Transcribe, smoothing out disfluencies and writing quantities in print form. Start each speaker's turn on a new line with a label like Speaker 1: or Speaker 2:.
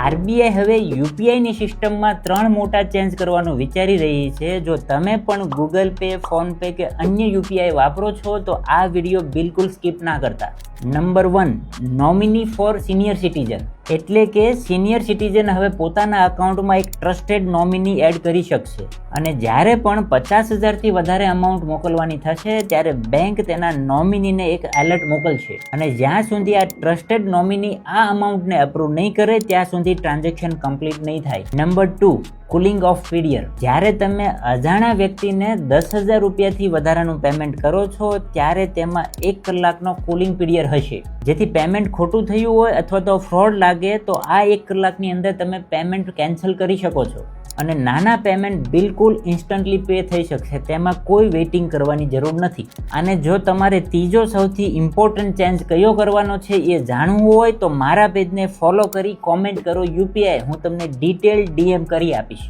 Speaker 1: RBI હવે યુપીઆઈની સિસ્ટમમાં 3 મોટા ચેન્જ કરવાનું વિચારી રહી છે. જો તમે પણ ગૂગલ પે, ફોન પે કે અન્ય યુપીઆઈ વાપરો છો તો આ વિડીયો બિલકુલ સ્કીપ ના કરતા. Number 1, nominee for senior citizen. એટલે કે સિનિયર સિટીઝન હવે પોતાના અકાઉન્ટમાં એક ટ્રસ્ટેડ નોમિની એડ કરી શકશે અને જ્યારે પણ 50,000થી વધારે અમાઉન્ટ મોકલવાની થશે ત્યારે બેંક તેના નોમિનીને એક એલર્ટ મોકલશે અને જ્યાં સુધી આ ટ્રસ્ટેડ નોમિની આ અમાઉન્ટને અપ્રૂવ નહીં કરે ત્યાં સુધી ટ્રાન્ઝેક્શન કમ્પ્લીટ નહીં થાય. Number 2, cooling off period. જ્યારે તમે અજાણ્યા વ્યક્તિને 10,000 રૂપિયાથી વધારાનું પેમેન્ટ કરો છો ત્યારે તેમાં 1 કલાકનો કુલિંગ પીરિયડ હશે. જેથી પેમેન્ટ ખોટું થયું હોય અથવા તો ફ્રોડ લાગે તો આ 1 કલાકની અંદર તમે પેમેન્ટ કેન્સલ કરી શકો છો અને નાના પેમેન્ટ બિલકુલ ઇન્સ્ટન્ટલી પે થઈ શકશે. તેમાં કોઈ વેઇટિંગ કરવાની જરૂર નથી. અને જો તમારે ત્રીજો સૌથી ઇમ્પોર્ટન્ટ ચેન્જ કયો કરવાનો છે એ જાણવું હોય તો મારા પેજને ફોલો કરી કોમેન્ટ કરો યુપીઆઈ, હું તમને ડિટેલ ડીએમ કરી આપીશ.